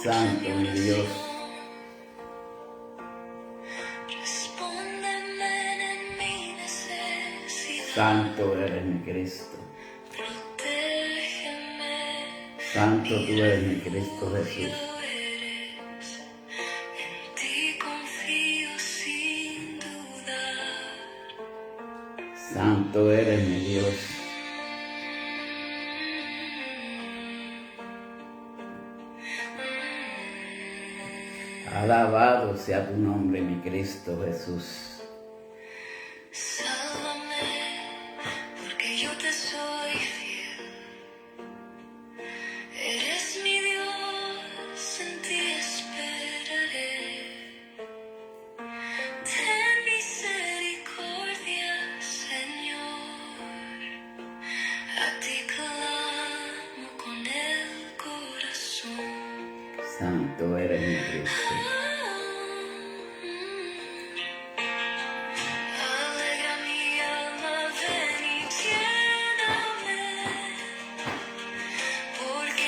Santo mi Dios. Santo eres mi Cristo. Santo tú eres mi Cristo Jesús. Santo eres mi Dios. Alabado sea tu nombre, mi Cristo Jesús. Santo eres mi Cristo.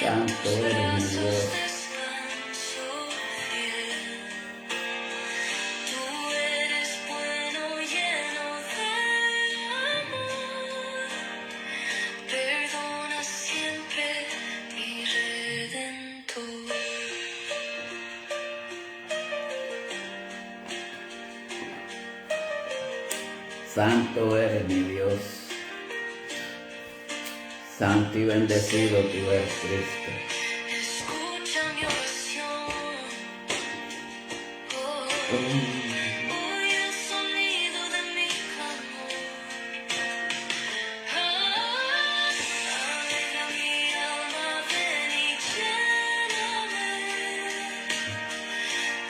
Santo eres mi Dios. Santo eres mi Dios. Santo y bendecido tú eres, Cristo. Escucha mi oración. Oye el sonido de mi clamor. Alegra mi alma, ven y lléname,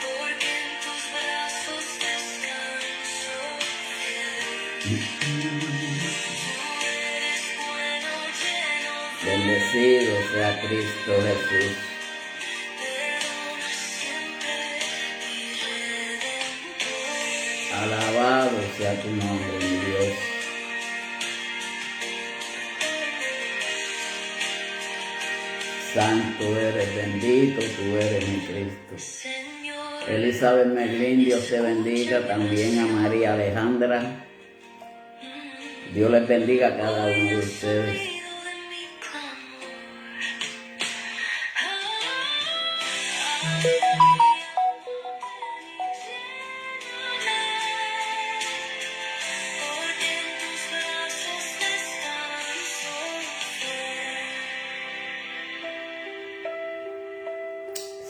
porque en tus brazos descanso fiel. Bendecido sea Cristo Jesús. Alabado sea tu nombre, mi Dios. Santo eres, bendito tú eres, mi Cristo. Elizabeth Merlín, Dios te bendiga. También a María Alejandra. Dios les bendiga a cada uno de ustedes.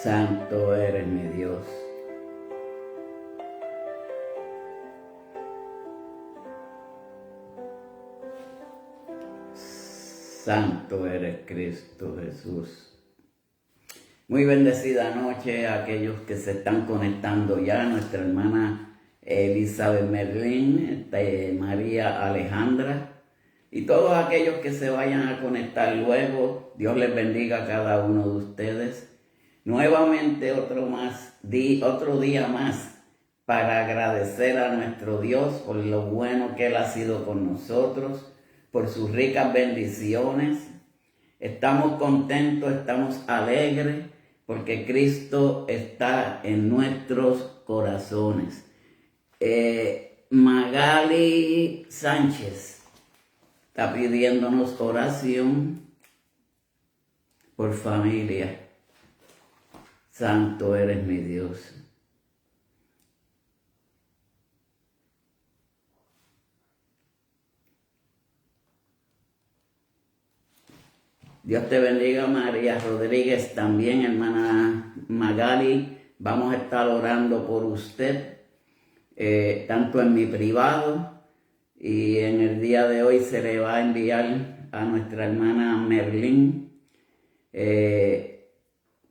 Santo eres mi Dios. Santo eres Cristo Jesús. Muy bendecida noche a aquellos que se están conectando ya. Nuestra hermana Elizabeth Merlín, María Alejandra y todos aquellos que se vayan a conectar luego. Dios les bendiga a cada uno de ustedes. Nuevamente otro día más para agradecer a nuestro Dios por lo bueno que Él ha sido con nosotros, por sus ricas bendiciones. Estamos contentos, estamos alegres, porque Cristo está en nuestros corazones. Magali Sánchez está pidiéndonos oración por familia. Santo eres mi Dios. Dios te bendiga, María Rodríguez, también hermana Magali. Vamos a estar orando por usted, tanto en mi privado y en el día de hoy se le va a enviar a nuestra hermana Merlín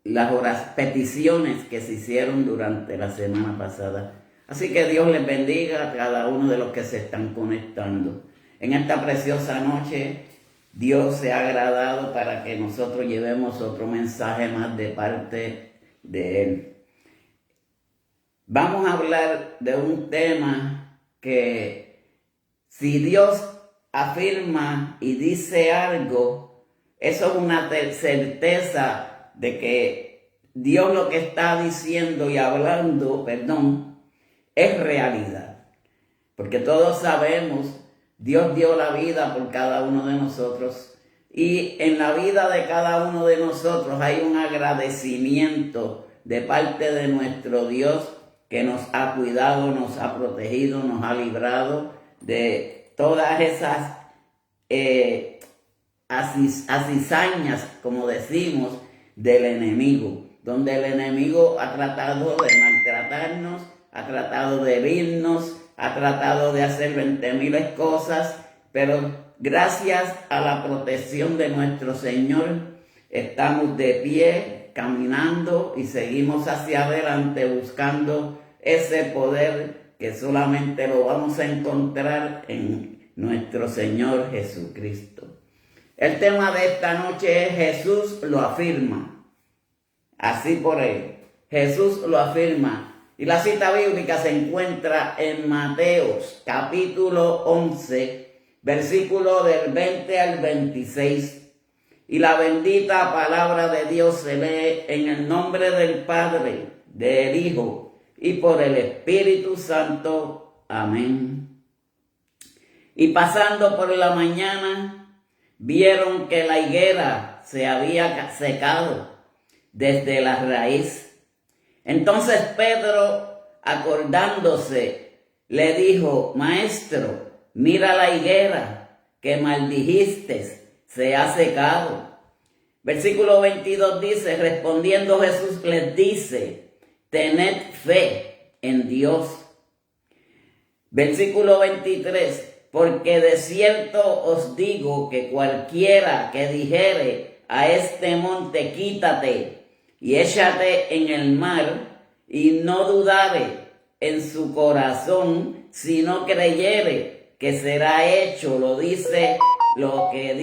las peticiones que se hicieron durante la semana pasada. Así que Dios les bendiga a cada uno de los que se están conectando. En esta preciosa noche, Dios se ha agradado para que nosotros llevemos otro mensaje más de parte de Él. Vamos a hablar de un tema que, si Dios afirma y dice algo, eso es una certeza de que Dios lo que está diciendo y hablando, es realidad. Porque todos sabemos, Dios dio la vida por cada uno de nosotros. Y en la vida de cada uno de nosotros hay un agradecimiento de parte de nuestro Dios que nos ha cuidado, nos ha protegido, nos ha librado de todas esas cizañas, como decimos, del enemigo, donde el enemigo ha tratado de maltratarnos, ha tratado de herirnos, ha tratado de hacer 20,000 cosas, pero gracias a la protección de nuestro Señor, estamos de pie, caminando y seguimos hacia adelante buscando ese poder que solamente lo vamos a encontrar en nuestro Señor Jesucristo. El tema de esta noche es Jesús lo afirma. Así por él. Jesús lo afirma. Y la cita bíblica se encuentra en Mateos capítulo 11, versículo del 20 al 26. Y la bendita palabra de Dios se lee en el nombre del Padre, del Hijo y por el Espíritu Santo. Amén. Y pasando por la mañana, vieron que la higuera se había secado desde la raíz. Entonces Pedro, acordándose, le dijo: Maestro, mira la higuera que maldijiste, se ha secado. Versículo 22 dice: respondiendo Jesús les dice: tened fe en Dios. Versículo 23: porque de cierto os digo que cualquiera que dijere a este monte, quítate y échate en el mar, y no dudare en su corazón, sino creyere que será hecho, lo que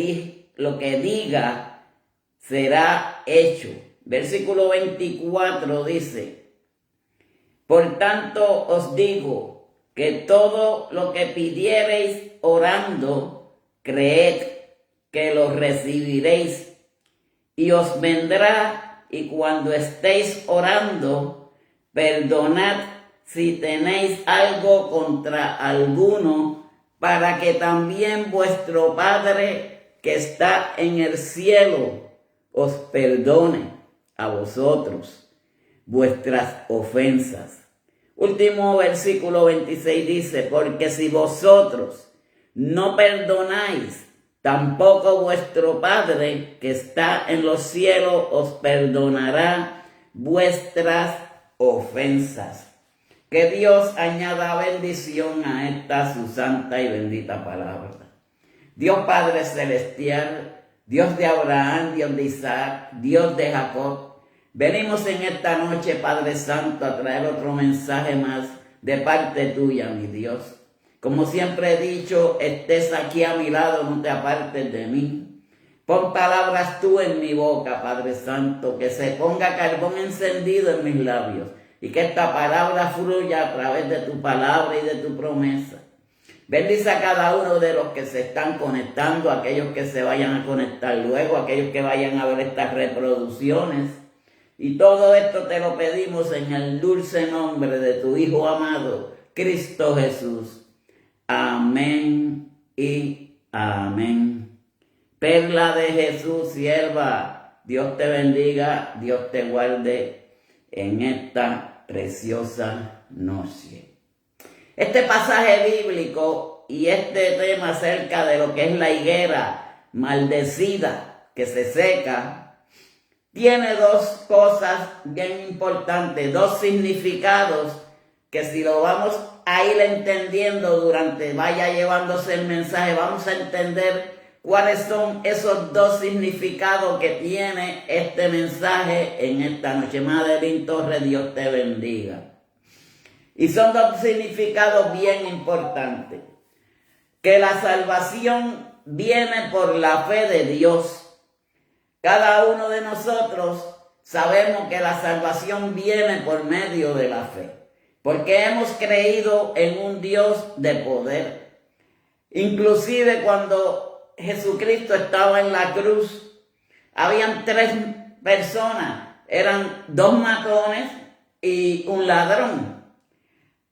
diga será hecho. Versículo 24 dice: por tanto os digo que todo lo que pidiereis orando, creed que lo recibiréis, y os vendrá. Y cuando estéis orando, perdonad si tenéis algo contra alguno, para que también vuestro Padre que está en el cielo os perdone a vosotros vuestras ofensas. Último versículo 26 dice: porque si vosotros no perdonáis, tampoco vuestro Padre que está en los cielos os perdonará vuestras ofensas. Que Dios añada bendición a esta su santa y bendita palabra. Dios Padre Celestial, Dios de Abraham, Dios de Isaac, Dios de Jacob, venimos en esta noche, Padre Santo, a traer otro mensaje más de parte tuya, mi Dios. Como siempre he dicho, estés aquí a mi lado, no te apartes de mí. Pon palabras tú en mi boca, Padre Santo, que se ponga carbón encendido en mis labios y que esta palabra fluya a través de tu palabra y de tu promesa. Bendice a cada uno de los que se están conectando, aquellos que se vayan a conectar luego, aquellos que vayan a ver estas reproducciones. Y todo esto te lo pedimos en el dulce nombre de tu Hijo amado, Cristo Jesús. Amén y amén. Perla de Jesús, sierva, Dios te bendiga, Dios te guarde en esta preciosa noche. Este pasaje bíblico y este tema acerca de lo que es la higuera maldecida que se seca, tiene dos cosas bien importantes, dos significados que si lo vamos a ir entendiendo durante vaya llevándose el mensaje, vamos a entender cuáles son esos dos significados que tiene este mensaje en esta noche. Madeline Torres, Dios te bendiga. Y son dos significados bien importantes. Que la salvación viene por la fe de Dios. Cada uno de nosotros sabemos que la salvación viene por medio de la fe. Porque hemos creído en un Dios de poder. Inclusive cuando Jesucristo estaba en la cruz, habían 3 personas eran 2 matones y un ladrón.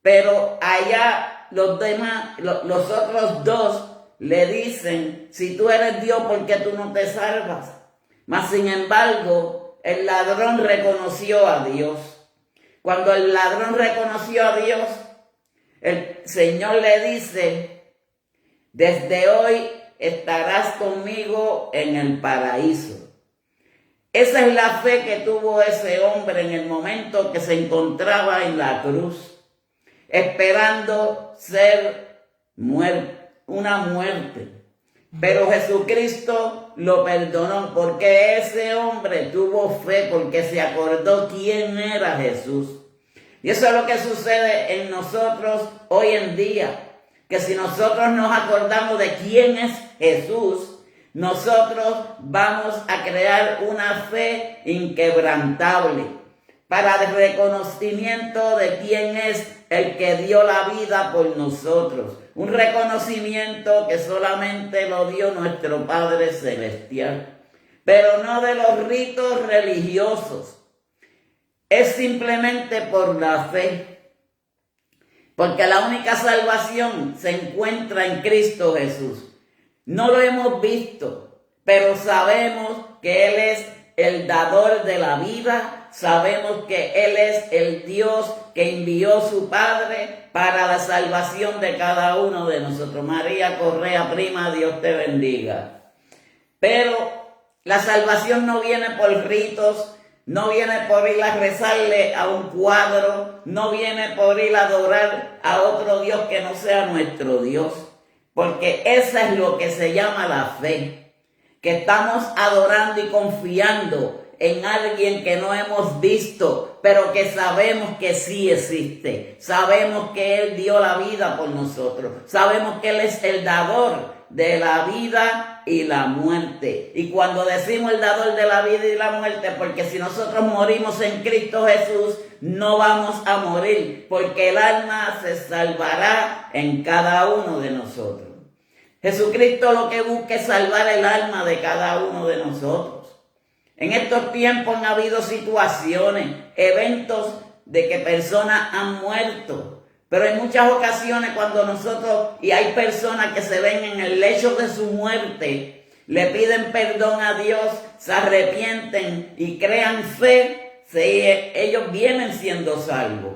Pero allá los demás, los otros 2 le dicen, si tú eres Dios, ¿por qué tú no te salvas? Mas sin embargo, el ladrón reconoció a Dios. Cuando el ladrón reconoció a Dios, el Señor le dice, desde hoy estarás conmigo en el paraíso. Esa es la fe que tuvo ese hombre en el momento que se encontraba en la cruz, esperando ser una muerte. Pero Jesucristo lo perdonó porque ese hombre tuvo fe, porque se acordó quién era Jesús. Y eso es lo que sucede en nosotros hoy en día, que si nosotros nos acordamos de quién es Jesús, nosotros vamos a crear una fe inquebrantable para el reconocimiento de quién es el que dio la vida por nosotros. Un reconocimiento que solamente lo dio nuestro Padre Celestial, pero no de los ritos religiosos. Es simplemente por la fe, porque la única salvación se encuentra en Cristo Jesús. No lo hemos visto, pero sabemos que Él es el dador de la vida, sabemos que Él es el Dios que envió su Padre para la salvación de cada uno de nosotros. María Correa, prima, Dios te bendiga. Pero la salvación no viene por ritos, no viene por ir a rezarle a un cuadro, no viene por ir a adorar a otro Dios que no sea nuestro Dios, porque esa es lo que se llama la fe, que estamos adorando y confiando en alguien que no hemos visto, pero que sabemos que sí existe. Sabemos que Él dio la vida por nosotros. Sabemos que Él es el dador de la vida y la muerte. Y cuando decimos el dador de la vida y la muerte, porque si nosotros morimos en Cristo Jesús, no vamos a morir, porque el alma se salvará en cada uno de nosotros. Jesucristo lo que busca es salvar el alma de cada uno de nosotros. En estos tiempos han habido situaciones, eventos de que personas han muerto. Pero en muchas ocasiones cuando nosotros, y hay personas que se ven en el lecho de su muerte, le piden perdón a Dios, se arrepienten y crean fe, ellos vienen siendo salvos.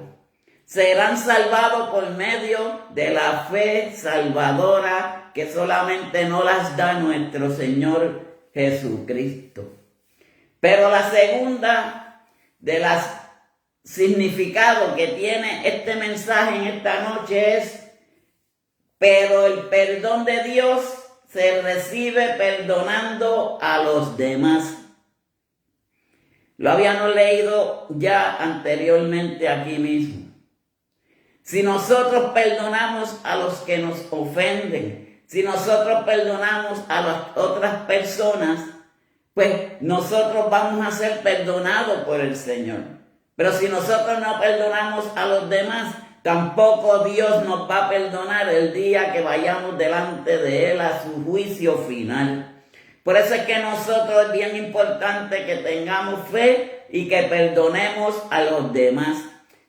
Serán salvados por medio de la fe salvadora que solamente nos las da nuestro Señor Jesucristo. Pero la segunda de las significados que tiene este mensaje en esta noche es, pero el perdón de Dios se recibe perdonando a los demás. Lo habíamos leído ya anteriormente aquí mismo. Si nosotros perdonamos a los que nos ofenden, si nosotros perdonamos a las otras personas, pues nosotros vamos a ser perdonados por el Señor. Pero si nosotros no perdonamos a los demás, tampoco Dios nos va a perdonar el día que vayamos delante de Él a su juicio final. Por eso es que nosotros es bien importante que tengamos fe y que perdonemos a los demás.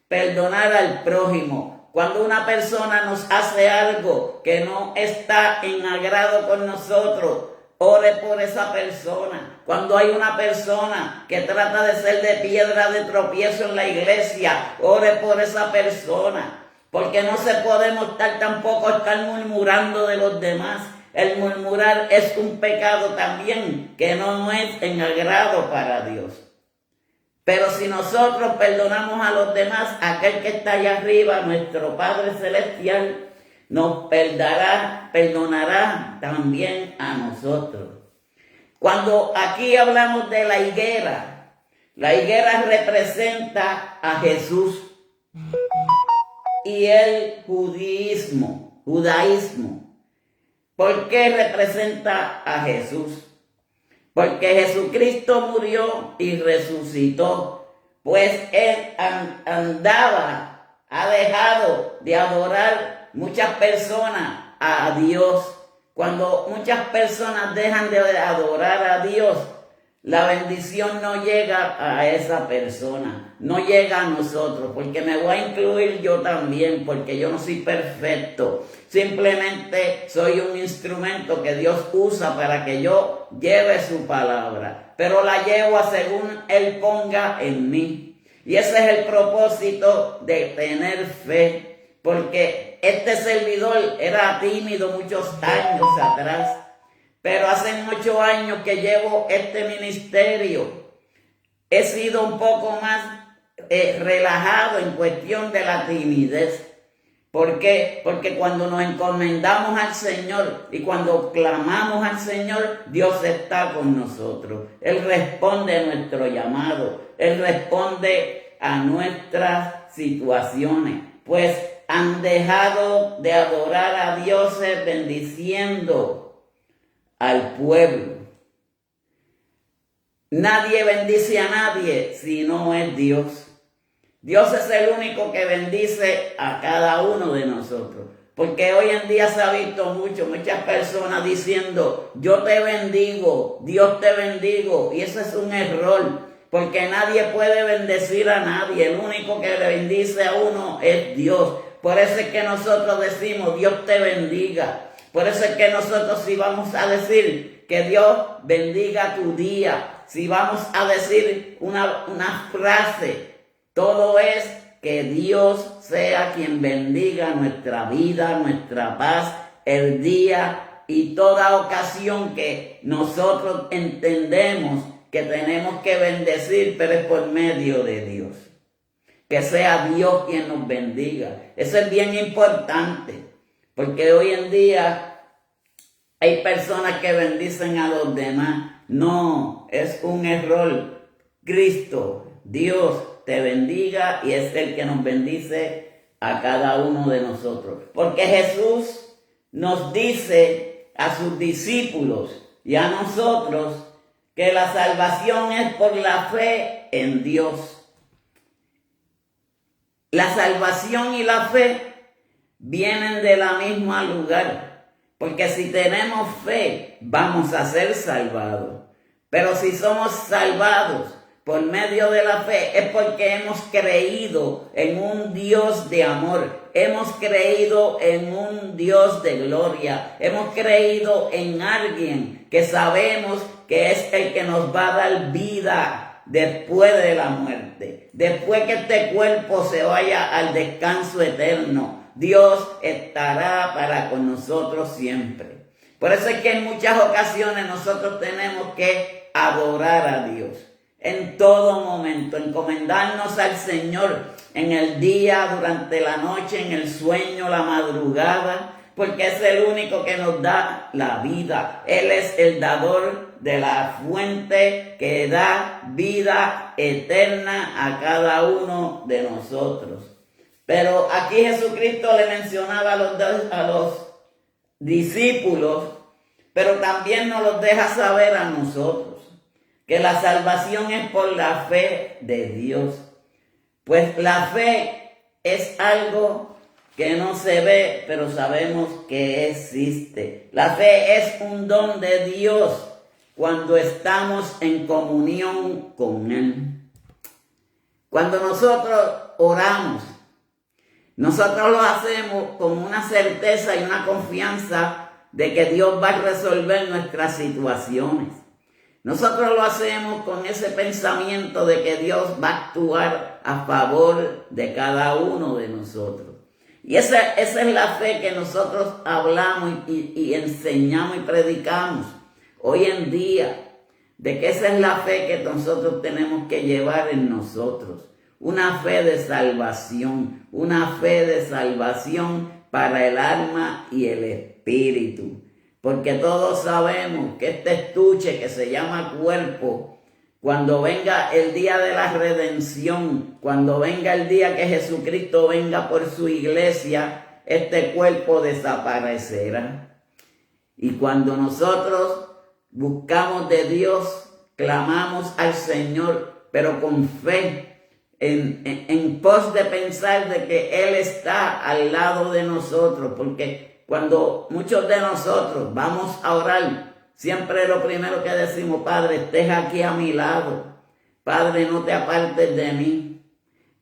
Perdonar al prójimo. Cuando una persona nos hace algo que no está en agrado con nosotros, ore por esa persona. Cuando hay una persona que trata de ser de piedra de tropiezo en la iglesia, ore por esa persona. Porque no se podemos tampoco estar murmurando de los demás. El murmurar es un pecado también que no es en agrado para Dios. Pero si nosotros perdonamos a los demás, aquel que está allá arriba, nuestro Padre Celestial, nos perdonará también a nosotros. Cuando aquí hablamos de la higuera representa a Jesús y el judaísmo. ¿Por qué representa a Jesús? Porque Jesucristo murió y resucitó, pues Él ha dejado de adorar muchas personas a Dios. Cuando muchas personas dejan de adorar a Dios, la bendición no llega a esa persona, no llega a nosotros, porque me voy a incluir yo también, porque yo no soy perfecto. Simplemente soy un instrumento que Dios usa para que yo lleve su palabra, pero la llevo a según Él ponga en mí. Y ese es el propósito de tener fe, porque este servidor era tímido muchos años atrás. Pero hace 8 años que llevo este ministerio, he sido un poco más relajado en cuestión de la timidez. ¿Por qué? Porque cuando nos encomendamos al Señor y cuando clamamos al Señor, Dios está con nosotros. Él responde a nuestro llamado, Él responde a nuestras situaciones. Pues han dejado de adorar a Dios bendiciendo al pueblo. Nadie bendice a nadie si no es Dios. Dios es el único que bendice a cada uno de nosotros. Porque hoy en día se ha visto muchas personas diciendo, yo te bendigo, Dios te bendigo. Y eso es un error, porque nadie puede bendecir a nadie. El único que le bendice a uno es Dios. Por eso es que nosotros decimos, Dios te bendiga. Por eso es que nosotros, si vamos a decir que Dios bendiga tu día, si vamos a decir una frase, todo es que Dios sea quien bendiga nuestra vida, nuestra paz, el día y toda ocasión que nosotros entendemos que tenemos que bendecir, pero es por medio de Dios. Que sea Dios quien nos bendiga. Eso es bien importante. Porque hoy en día hay personas que bendicen a los demás. No, es un error. Cristo, Dios te bendiga y es el que nos bendice a cada uno de nosotros. Porque Jesús nos dice a sus discípulos y a nosotros que la salvación es por la fe en Dios. La salvación y la fe vienen de la misma lugar, porque si tenemos fe, vamos a ser salvados. Pero si somos salvados por medio de la fe, es porque hemos creído en un Dios de amor, hemos creído en un Dios de gloria, hemos creído en alguien que sabemos que es el que nos va a dar vida después de la muerte, después que este cuerpo se vaya al descanso eterno. Dios estará para con nosotros siempre. Por eso es que en muchas ocasiones nosotros tenemos que adorar a Dios en todo momento, encomendarnos al Señor en el día, durante la noche, en el sueño, la madrugada, porque es el único que nos da la vida. Él es el dador de la fuente que da vida eterna a cada uno de nosotros. Pero aquí Jesucristo le mencionaba a los discípulos, pero también nos los deja saber a nosotros, que la salvación es por la fe de Dios. Pues la fe es algo que no se ve, pero sabemos que existe. La fe es un don de Dios cuando estamos en comunión con Él. Cuando nosotros oramos, nosotros lo hacemos con una certeza y una confianza de que Dios va a resolver nuestras situaciones. Nosotros lo hacemos con ese pensamiento de que Dios va a actuar a favor de cada uno de nosotros. Y esa es la fe que nosotros hablamos y enseñamos y predicamos hoy en día, de que esa es la fe que nosotros tenemos que llevar en nosotros. Una fe de salvación para el alma y el espíritu. Porque todos sabemos que este estuche que se llama cuerpo, cuando venga el día de la redención, cuando venga el día que Jesucristo venga por su iglesia, este cuerpo desaparecerá. Y cuando nosotros buscamos de Dios, clamamos al Señor, pero con fe, en pos de pensar de que Él está al lado de nosotros, porque cuando muchos de nosotros vamos a orar, siempre lo primero que decimos, Padre, estés aquí a mi lado. Padre, no te apartes de mí.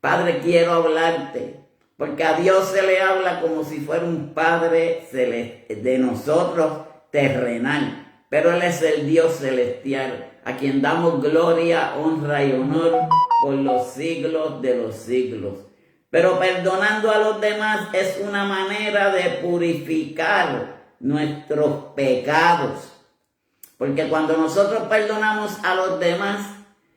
Padre, quiero hablarte. Porque a Dios se le habla como si fuera un Padre de nosotros terrenal. Pero Él es el Dios celestial, a quien damos gloria, honra y honor por los siglos de los siglos. Pero perdonando a los demás es una manera de purificar nuestros pecados. Porque cuando nosotros perdonamos a los demás,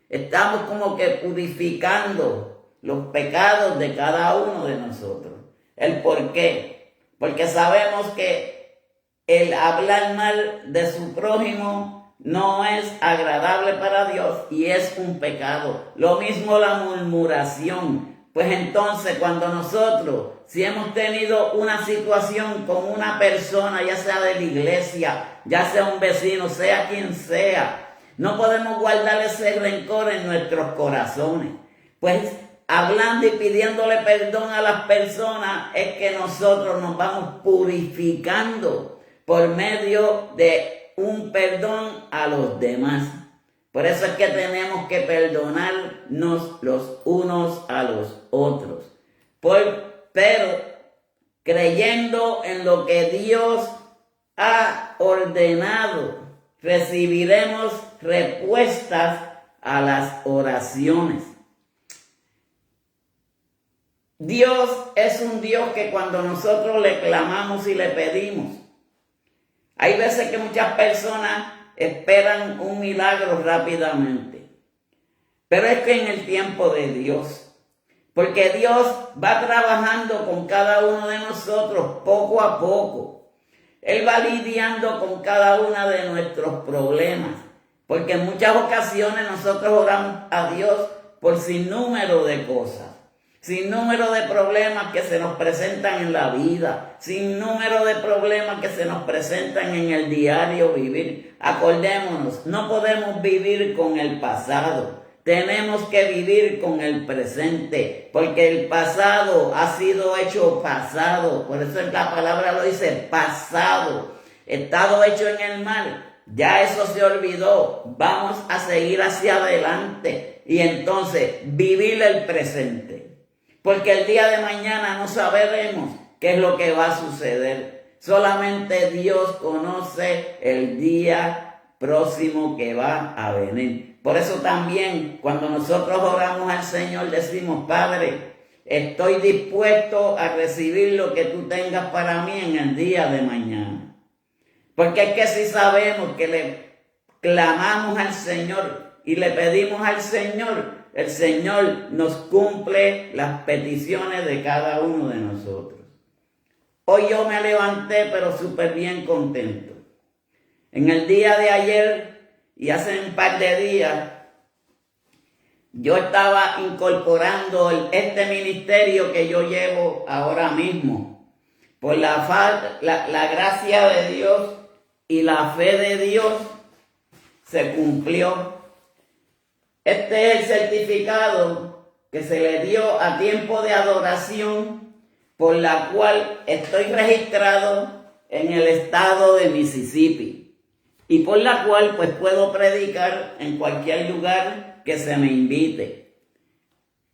estamos como que purificando los pecados de cada uno de nosotros. ¿El por qué? Porque sabemos que el hablar mal de su prójimo no es agradable para Dios y es un pecado. Lo mismo la murmuración. Pues entonces cuando nosotros, si hemos tenido una situación con una persona, ya sea de la iglesia, ya sea un vecino, sea quien sea, no podemos guardar ese rencor en nuestros corazones. Pues hablando y pidiéndole perdón a las personas es que nosotros nos vamos purificando por medio de un perdón a los demás. Por eso es que tenemos que perdonarnos los unos a los otros. Pero creyendo en lo que Dios ha ordenado, recibiremos respuestas a las oraciones. Dios es un Dios que cuando nosotros le clamamos y le pedimos, hay veces que muchas personas esperan un milagro rápidamente. Pero es que en el tiempo de Dios, porque Dios va trabajando con cada uno de nosotros poco a poco. Él va lidiando con cada uno de nuestros problemas. Porque en muchas ocasiones nosotros oramos a Dios por sinnúmero de cosas. Sin número de problemas que se nos presentan en la vida, sin número de problemas que se nos presentan en el diario vivir. Acordémonos, no podemos vivir con el pasado, tenemos que vivir con el presente, porque el pasado ha sido hecho pasado, por eso la palabra lo dice, pasado, estado hecho en el mal. Ya eso se olvidó, vamos a seguir hacia adelante y entonces vivir el presente. Porque el día de mañana no sabremos qué es lo que va a suceder. Solamente Dios conoce el día próximo que va a venir. Por eso también cuando nosotros oramos al Señor decimos, Padre, estoy dispuesto a recibir lo que tú tengas para mí en el día de mañana. Porque es que si sabemos que le clamamos al Señor y le pedimos al Señor, el Señor nos cumple las peticiones de cada uno de nosotros. Hoy yo me levanté pero súper bien contento. En el día de ayer y hace un par de días, yo estaba incorporando este ministerio que yo llevo ahora mismo. Por la gracia de Dios y la fe de Dios se cumplió. Este es el certificado que se le dio a tiempo de adoración, por la cual estoy registrado en el estado de Mississippi y por la cual pues puedo predicar en cualquier lugar que se me invite.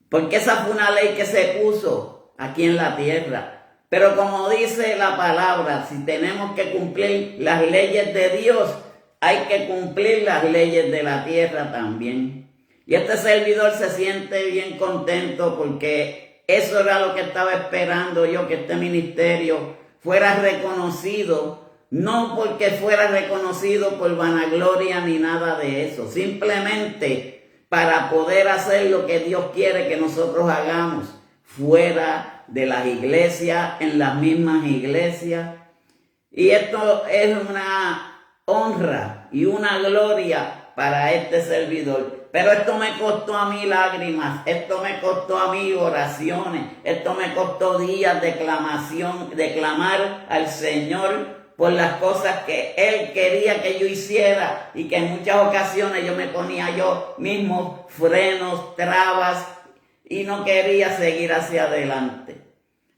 Porque esa fue una ley que se puso aquí en la tierra. Pero como dice la palabra, si tenemos que cumplir las leyes de Dios, hay que cumplir las leyes de la tierra también. Y este servidor se siente bien contento porque eso era lo que estaba esperando yo, que este ministerio fuera reconocido, no porque fuera reconocido por vanagloria ni nada de eso, simplemente para poder hacer lo que Dios quiere que nosotros hagamos fuera de las iglesias, en las mismas iglesias. Y esto es una honra y una gloria para este servidor. Pero esto me costó a mí lágrimas, esto me costó a mí oraciones, esto me costó días de clamación, de clamar al Señor por las cosas que Él quería que yo hiciera y que en muchas ocasiones yo me ponía yo mismo frenos, trabas y no quería seguir hacia adelante.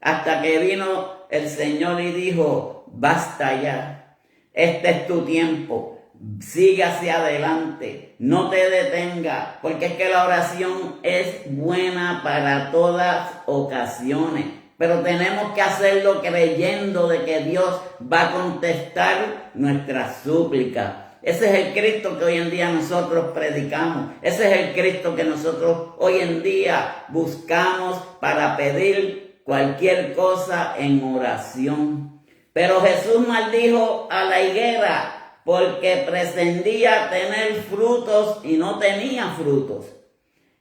Hasta que vino el Señor y dijo, basta ya, este es tu tiempo. sigue hacia adelante, no te detenga, porque es que la oración es buena para todas ocasiones, pero tenemos que hacerlo creyendo de que Dios va a contestar nuestras súplicas. Ese es el Cristo que hoy en día nosotros predicamos. Ese es el Cristo que nosotros hoy en día buscamos para pedir cualquier cosa en oración. Pero Jesús maldijo a la higuera porque pretendía tener frutos y no tenía frutos.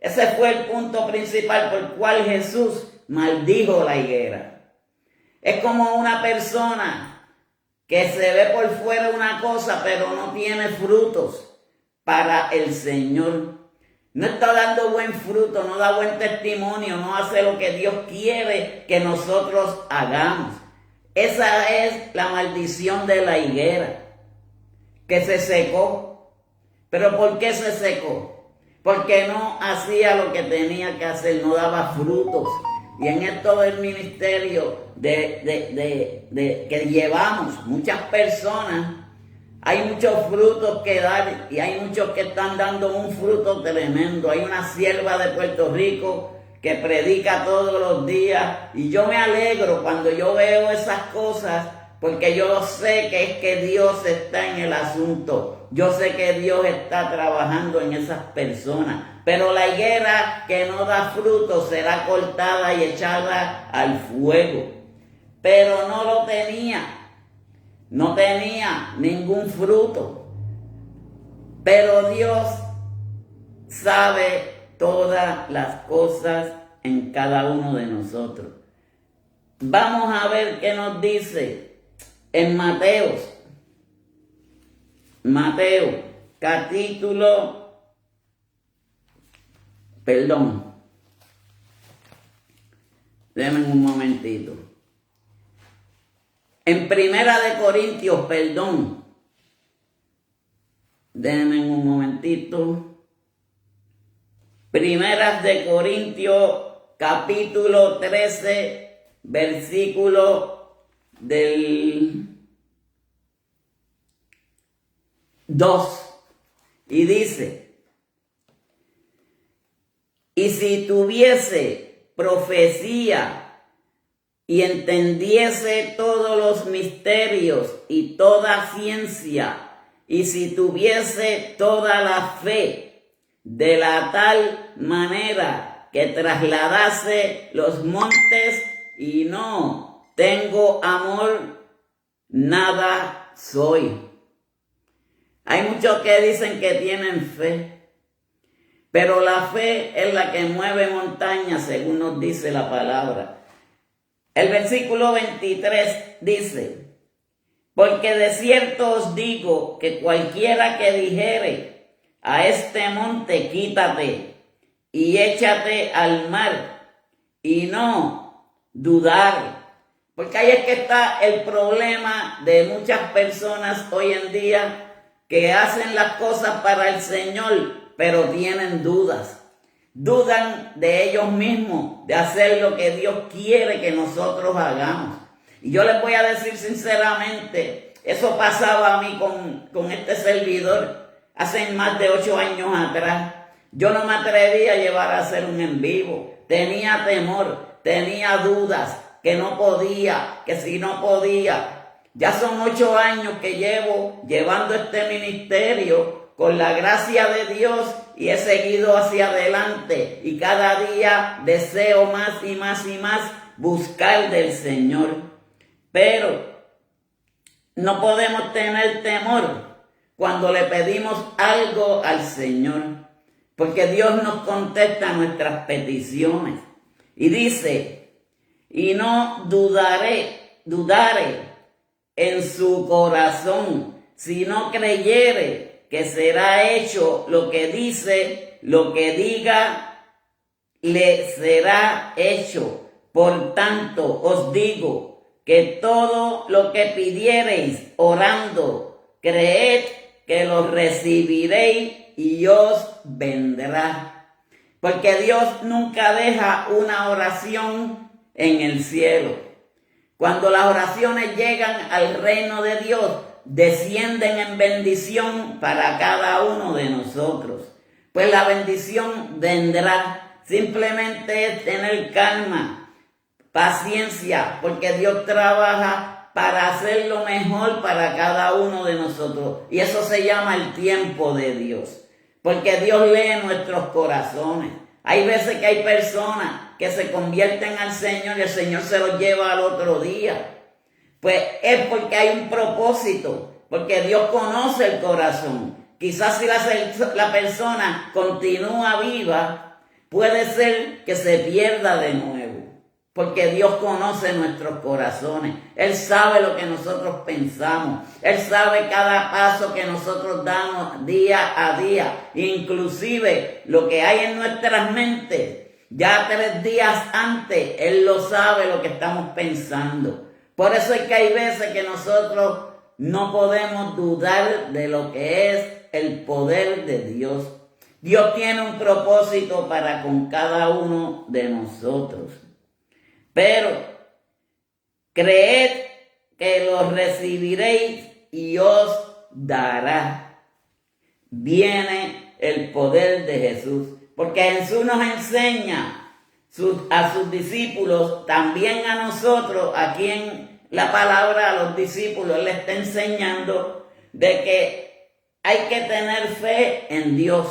Ese fue el punto principal por el cual Jesús maldijo la higuera. Es como una persona que se ve por fuera una cosa, pero no tiene frutos para el Señor. No está dando buen fruto, no da buen testimonio, no hace lo que Dios quiere que nosotros hagamos. Esa es la maldición de la higuera, que se secó. ¿Pero por qué se secó? Porque no hacía lo que tenía que hacer, no daba frutos. Y en esto del ministerio que llevamos muchas personas, hay muchos frutos que dar y hay muchos que están dando un fruto tremendo. Hay una sierva de Puerto Rico que predica todos los días y yo me alegro cuando yo veo esas cosas, porque yo sé que es que Dios está en el asunto. Yo sé que Dios está trabajando en esas personas. Pero la higuera que no da fruto será cortada y echada al fuego. Pero no lo tenía. No tenía ningún fruto. Pero Dios sabe todas las cosas en cada uno de nosotros. Vamos a ver qué nos dice en Mateo, capítulo, denme un momentito. En Primera de Corintios, denme un momentito. Primeras de Corintios, capítulo 13, versículo del 2. Y dice: y si tuviese profecía y entendiese todos los misterios y toda ciencia, y si tuviese toda la fe, de la tal manera que trasladase los montes, y no tengo amor, nada soy. Hay muchos que dicen que tienen fe, pero la fe es la que mueve montañas, según nos dice la palabra. El versículo 23 dice: porque de cierto os digo que cualquiera que dijere a este monte, quítate y échate al mar, y no dudar. Porque ahí es que está el problema de muchas personas hoy en día, que hacen las cosas para el Señor, pero tienen dudas. Dudan de ellos mismos, de hacer lo que Dios quiere que nosotros hagamos. Y yo les voy a decir sinceramente, eso pasaba a mí con este servidor hace más de 8 años atrás. Yo no me atrevía a llevar a hacer un en vivo. Tenía temor, tenía dudas, que no podía, que si no podía. Ya son 8 años que llevo llevando este ministerio con la gracia de Dios y he seguido hacia adelante. Y cada día deseo más y más y más buscar del Señor. Pero no podemos tener temor cuando le pedimos algo al Señor, porque Dios nos contesta nuestras peticiones. Y dice: y no dudare en su corazón, si no creyere que será hecho lo que dice, lo que diga, le será hecho. Por tanto, os digo que todo lo que pidiereis orando, creed que lo recibiréis y os vendrá. Porque Dios nunca deja una oración en el cielo. Cuando las oraciones llegan al reino de Dios, descienden en bendición para cada uno de nosotros. Pues la bendición vendrá, simplemente es tener calma, paciencia, porque Dios trabaja para hacer lo mejor para cada uno de nosotros. Y eso se llama el tiempo de Dios, porque Dios lee nuestros corazones. Hay veces que hay personas que se convierten al Señor y el Señor se los lleva al otro día. Pues es porque hay un propósito, porque Dios conoce el corazón. Quizás si la persona continúa viva, puede ser que se pierda de nuevo, porque Dios conoce nuestros corazones. Él sabe lo que nosotros pensamos. Él sabe cada paso que nosotros damos día a día, inclusive lo que hay en nuestras mentes. Ya 3 días antes, Él lo sabe lo que estamos pensando. Por eso es que hay veces que nosotros no podemos dudar de lo que es el poder de Dios. Dios tiene un propósito para con cada uno de nosotros. Pero creed que lo recibiréis y os dará. Viene el poder de Jesús. Porque Jesús nos enseña a sus discípulos, también a nosotros, aquí en la palabra a los discípulos, Él les está enseñando de que hay que tener fe en Dios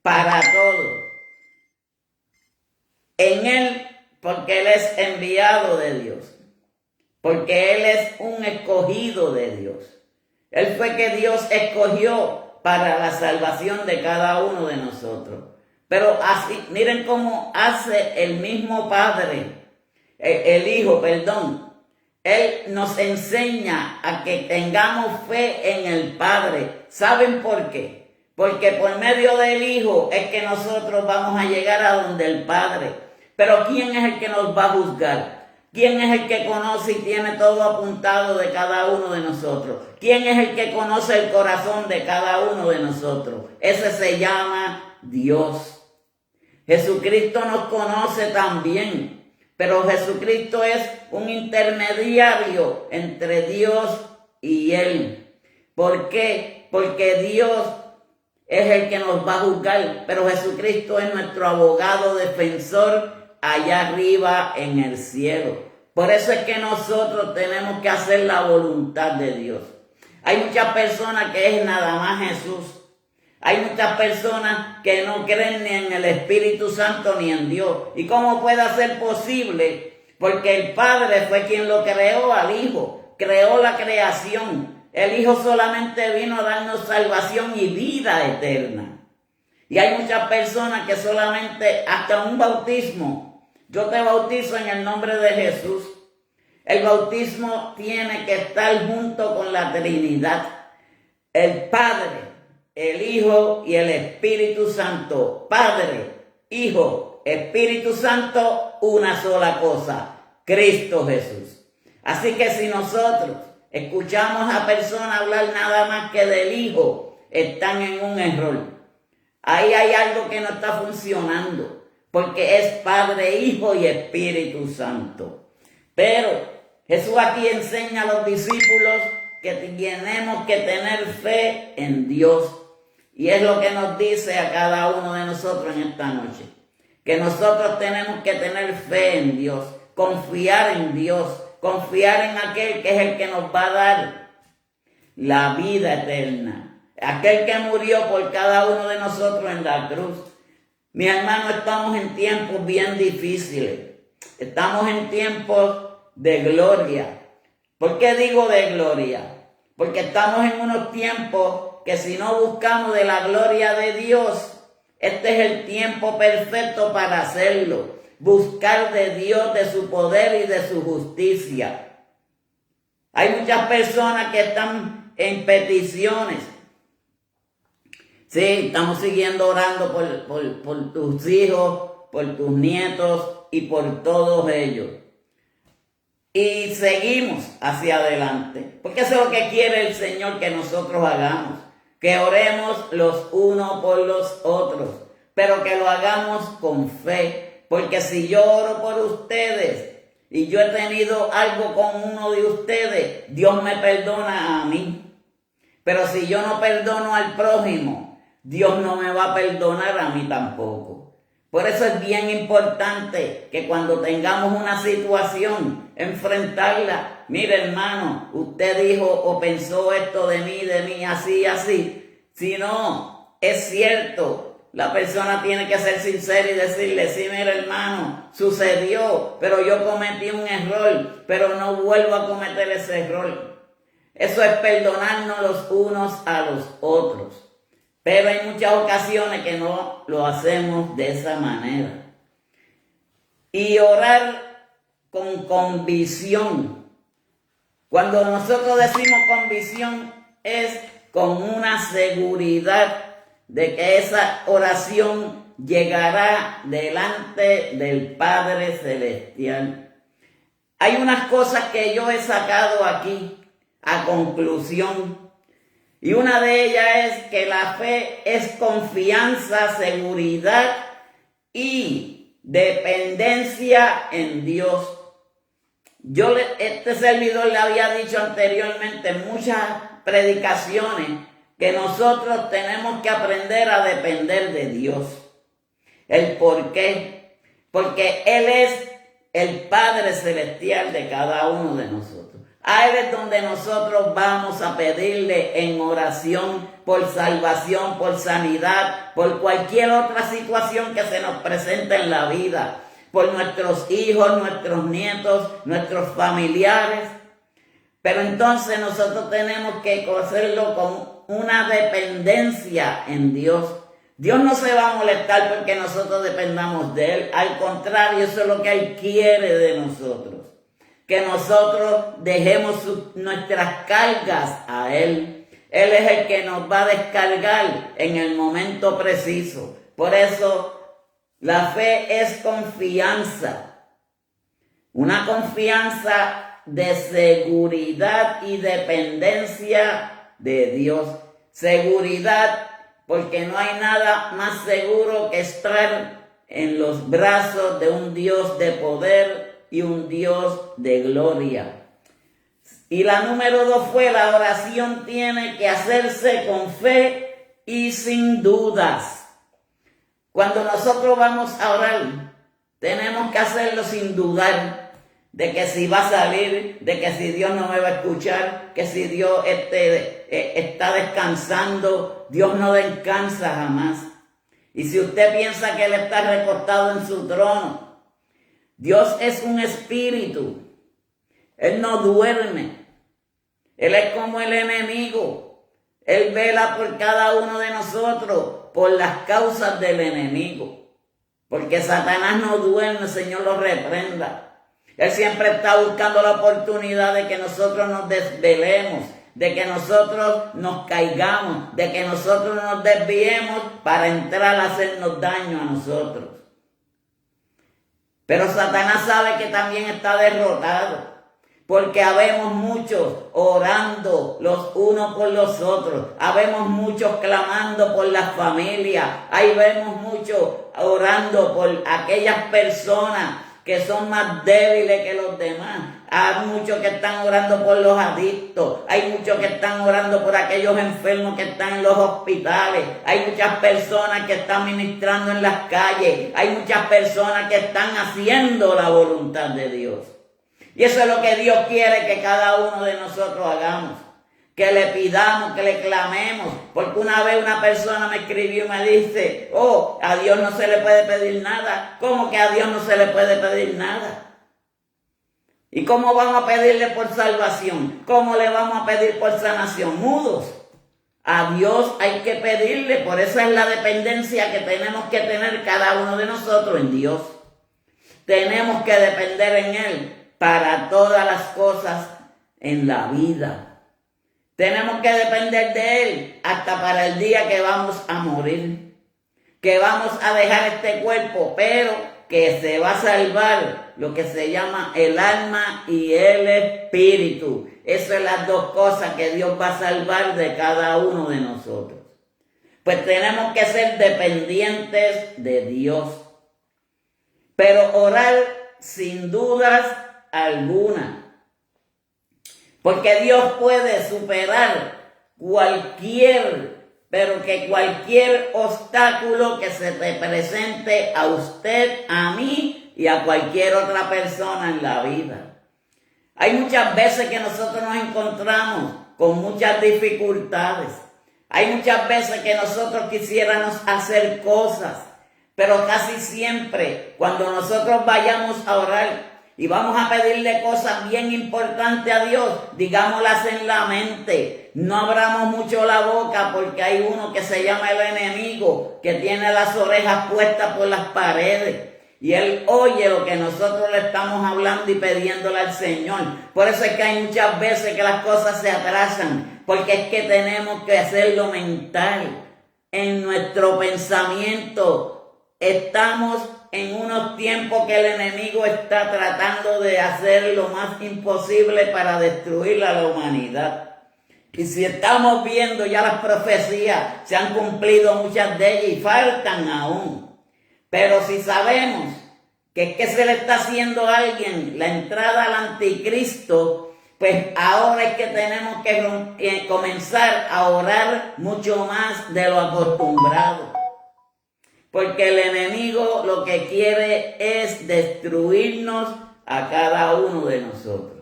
para todo. En Él, porque Él es enviado de Dios, porque Él es un escogido de Dios. Él fue que Dios escogió para la salvación de cada uno de nosotros. Pero así, miren cómo hace el mismo Padre, el Hijo, perdón. Él nos enseña a que tengamos fe en el Padre. ¿Saben por qué? Porque por medio del Hijo es que nosotros vamos a llegar a donde el Padre. Pero ¿quién es el que nos va a juzgar? ¿Quién es el que conoce y tiene todo apuntado de cada uno de nosotros? ¿Quién es el que conoce el corazón de cada uno de nosotros? Ese se llama Dios. Jesucristo nos conoce también, pero Jesucristo es un intermediario entre Dios y Él. ¿Por qué? Porque Dios es el que nos va a juzgar, pero Jesucristo es nuestro abogado defensor allá arriba en el cielo. Por eso es que nosotros tenemos que hacer la voluntad de Dios. Hay muchas personas que es nada más Jesús. Hay muchas personas que no creen ni en el Espíritu Santo ni en Dios. ¿Y cómo puede ser posible? Porque el Padre fue quien lo creó al Hijo, creó la creación. El Hijo solamente vino a darnos salvación y vida eterna. Y hay muchas personas que solamente, hasta un bautismo, yo te bautizo en el nombre de Jesús. El bautismo tiene que estar junto con la Trinidad. El Padre, el Hijo y el Espíritu Santo. Padre, Hijo, Espíritu Santo, una sola cosa, Cristo Jesús. Así que si nosotros escuchamos a personas hablar nada más que del Hijo, están en un error. Ahí hay algo que no está funcionando, porque es Padre, Hijo y Espíritu Santo. Pero Jesús aquí enseña a los discípulos que tenemos que tener fe en Dios. Y es lo que nos dice a cada uno de nosotros en esta noche. Que nosotros tenemos que tener fe en Dios, confiar en Dios, confiar en aquel que es el que nos va a dar la vida eterna. Aquel que murió por cada uno de nosotros en la cruz. Mis hermanos, estamos en tiempos bien difíciles. Estamos en tiempos de gloria. ¿Por qué digo de gloria? Porque estamos en unos tiempos que si no buscamos de la gloria de Dios, este es el tiempo perfecto para hacerlo. Buscar de Dios, de su poder y de su justicia. Hay muchas personas que están en peticiones. Sí, estamos siguiendo orando por tus hijos, por tus nietos y por todos ellos. Y seguimos hacia adelante. Porque eso es lo que quiere el Señor que nosotros hagamos. Que oremos los unos por los otros. Pero que lo hagamos con fe. Porque si yo oro por ustedes y yo he tenido algo con uno de ustedes, Dios me perdona a mí. Pero si yo no perdono al prójimo, Dios no me va a perdonar a mí tampoco. Por eso es bien importante que cuando tengamos una situación, enfrentarla. Mire, hermano, usted dijo o pensó esto de mí, así, así. Si no, es cierto, la persona tiene que ser sincera y decirle, sí, mira, hermano, sucedió, pero yo cometí un error, pero no vuelvo a cometer ese error. Eso es perdonarnos los unos a los otros. Pero hay muchas ocasiones que no lo hacemos de esa manera. Y orar con convicción. Cuando nosotros decimos convicción es con una seguridad de que esa oración llegará delante del Padre Celestial. Hay unas cosas que yo he sacado aquí a conclusión. Y una de ellas es que la fe es confianza, seguridad y dependencia en Dios. Este servidor le había dicho anteriormente en muchas predicaciones que nosotros tenemos que aprender a depender de Dios. ¿El por qué? Porque Él es el Padre Celestial de cada uno de nosotros. A Él es donde nosotros vamos a pedirle en oración por salvación, por sanidad, por cualquier otra situación que se nos presente en la vida, por nuestros hijos, nuestros nietos, nuestros familiares. Pero entonces nosotros tenemos que hacerlo con una dependencia en Dios. Dios no se va a molestar porque nosotros dependamos de Él. Al contrario, eso es lo que Él quiere de nosotros. Que nosotros dejemos nuestras cargas a Él. Él es el que nos va a descargar en el momento preciso. Por eso, la fe es confianza. Una confianza de seguridad y dependencia de Dios. Seguridad, porque no hay nada más seguro que estar en los brazos de un Dios de poder y un Dios de gloria. Y la número 2 fue: la oración tiene que hacerse con fe y sin dudas. Cuando nosotros vamos a orar, tenemos que hacerlo sin dudar de que si va a salir, de que si Dios no me va a escuchar, que si Dios está descansando. Dios no descansa jamás. Y si usted piensa que Él está recostado en su trono, Dios es un espíritu. Él no duerme. Él es como el enemigo. Él vela por cada uno de nosotros, por las causas del enemigo. Porque Satanás no duerme, el Señor lo reprenda. Él siempre está buscando la oportunidad de que nosotros nos desvelemos, de que nosotros nos caigamos, de que nosotros nos desviemos para entrar a hacernos daño a nosotros. Pero Satanás sabe que también está derrotado, porque habemos muchos orando los unos por los otros, habemos muchos clamando por las familias, ahí vemos muchos orando por aquellas personas que son más débiles que los demás. Hay muchos que están orando por los adictos, hay muchos que están orando por aquellos enfermos que están en los hospitales, hay muchas personas que están ministrando en las calles, hay muchas personas que están haciendo la voluntad de Dios. Y eso es lo que Dios quiere que cada uno de nosotros hagamos, que le pidamos, que le clamemos. Porque una vez una persona me escribió y me dice: oh, a Dios no se le puede pedir nada. ¿Cómo que a Dios no se le puede pedir nada? ¿Y cómo vamos a pedirle por salvación? ¿Cómo le vamos a pedir por sanación? Mudos. A Dios hay que pedirle, por eso es la dependencia que tenemos que tener cada uno de nosotros en Dios. Tenemos que depender en Él para todas las cosas en la vida. Tenemos que depender de Él hasta para el día que vamos a morir, que vamos a dejar este cuerpo, pero que se va a salvar lo que se llama el alma y el espíritu. Esas son las dos cosas que Dios va a salvar de cada uno de nosotros. Pues tenemos que ser dependientes de Dios, pero orar sin dudas alguna, porque Dios puede superar pero que cualquier obstáculo que se te presente a usted, a mí y a cualquier otra persona en la vida. Hay muchas veces que nosotros nos encontramos con muchas dificultades. Hay muchas veces que nosotros quisiéramos hacer cosas, pero casi siempre cuando nosotros vayamos a orar y vamos a pedirle cosas bien importantes a Dios, digámoslas en la mente. No abramos mucho la boca porque hay uno que se llama el enemigo, que tiene las orejas puestas por las paredes. Y él oye lo que nosotros le estamos hablando y pidiéndole al Señor. Por eso es que hay muchas veces que las cosas se atrasan, porque es que tenemos que hacerlo mental. En nuestro pensamiento estamos en unos tiempos que el enemigo está tratando de hacer lo más imposible para destruir a la humanidad. Y si estamos viendo ya las profecías, se han cumplido muchas de ellas y faltan aún. Pero si sabemos que es que se le está haciendo a alguien la entrada al anticristo, pues ahora es que tenemos que comenzar a orar mucho más de lo acostumbrado. Porque el enemigo lo que quiere es destruirnos a cada uno de nosotros.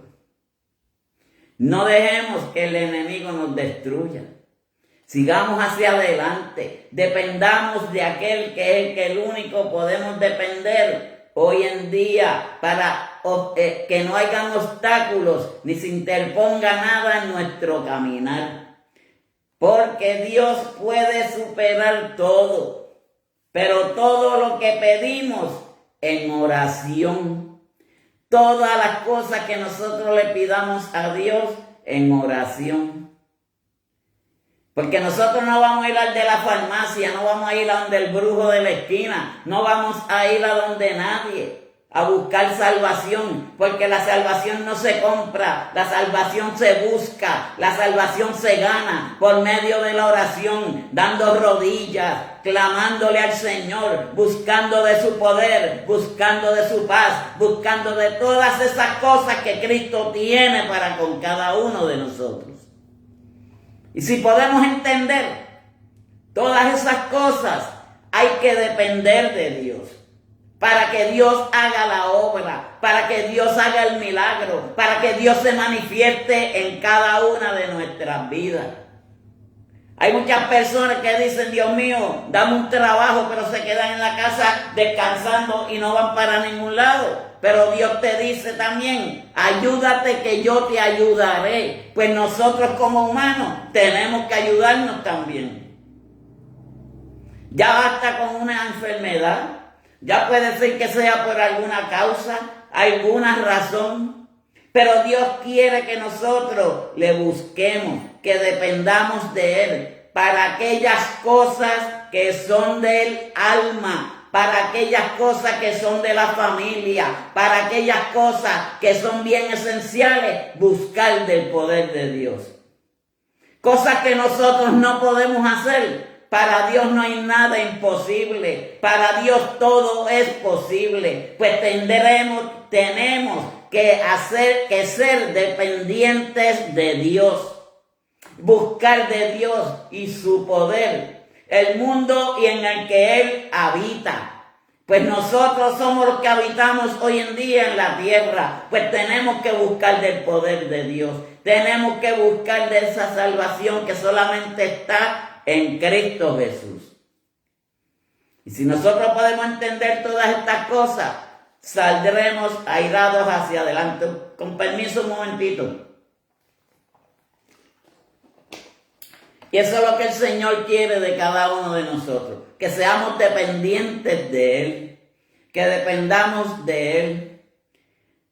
No dejemos que el enemigo nos destruya. Sigamos hacia adelante, dependamos de aquel que es el único podemos depender hoy en día para que no hayan obstáculos ni se interponga nada en nuestro caminar. Porque Dios puede superar todo, pero todo lo que pedimos en oración, todas las cosas que nosotros le pidamos a Dios en oración. Porque nosotros no vamos a ir al de la farmacia, no vamos a ir a donde el brujo de la esquina, no vamos a ir a donde nadie a buscar salvación, porque la salvación no se compra, la salvación se busca, la salvación se gana por medio de la oración, dando rodillas, clamándole al Señor, buscando de su poder, buscando de su paz, buscando de todas esas cosas que Cristo tiene para con cada uno de nosotros. Y si podemos entender todas esas cosas, hay que depender de Dios. Para que Dios haga la obra, para que Dios haga el milagro, para que Dios se manifieste en cada una de nuestras vidas. Hay muchas personas que dicen, Dios mío, dame un trabajo, pero se quedan en la casa descansando y no van para ningún lado. Pero Dios te dice también, ayúdate que yo te ayudaré. Pues nosotros como humanos tenemos que ayudarnos también. Ya basta con una enfermedad. Ya puede ser que sea por alguna causa, alguna razón. Pero Dios quiere que nosotros le busquemos, que dependamos de Él. Para aquellas cosas que son del alma. Para aquellas cosas que son de la familia, para aquellas cosas que son bien esenciales, buscar del poder de Dios. Cosas que nosotros no podemos hacer, para Dios no hay nada imposible, para Dios todo es posible, pues tenemos que ser dependientes de Dios, buscar de Dios y su poder. El mundo y en el que Él habita. Pues nosotros somos los que habitamos hoy en día en la tierra. Pues tenemos que buscar del poder de Dios. Tenemos que buscar de esa salvación que solamente está en Cristo Jesús. Y si nosotros podemos entender todas estas cosas, saldremos airados hacia adelante. Con permiso un momentito. Y eso es lo que el Señor quiere de cada uno de nosotros. Que seamos dependientes de Él. Que dependamos de Él.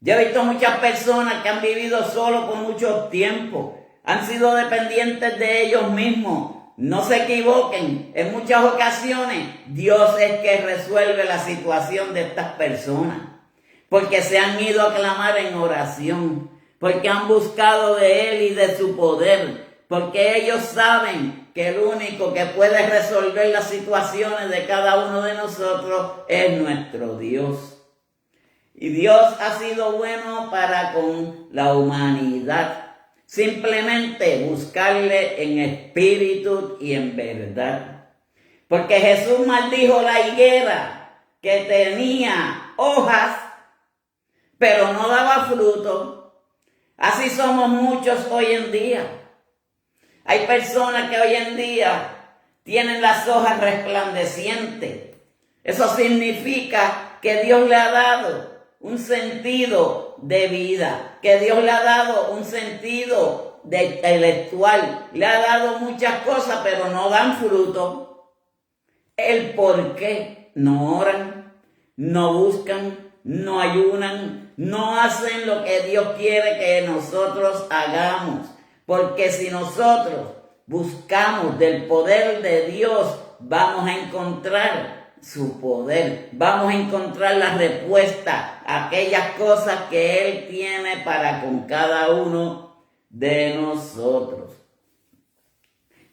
Yo he visto muchas personas que han vivido solo por mucho tiempo. Han sido dependientes de ellos mismos. No se equivoquen. En muchas ocasiones Dios es que resuelve la situación de estas personas. Porque se han ido a clamar en oración. Porque han buscado de Él y de su poder. Porque ellos saben que el único que puede resolver las situaciones de cada uno de nosotros es nuestro Dios. Y Dios ha sido bueno para con la humanidad. Simplemente buscarle en espíritu y en verdad. Porque Jesús maldijo la higuera que tenía hojas, pero no daba fruto. Así somos muchos hoy en día. Hay personas que hoy en día tienen las hojas resplandecientes. Eso significa que Dios le ha dado un sentido de vida, que Dios le ha dado un sentido intelectual, le ha dado muchas cosas, pero no dan fruto. El por qué no oran, no buscan, no ayunan, no hacen lo que Dios quiere que nosotros hagamos. Porque si nosotros buscamos del poder de Dios, vamos a encontrar su poder, vamos a encontrar la respuesta a aquellas cosas que Él tiene para con cada uno de nosotros.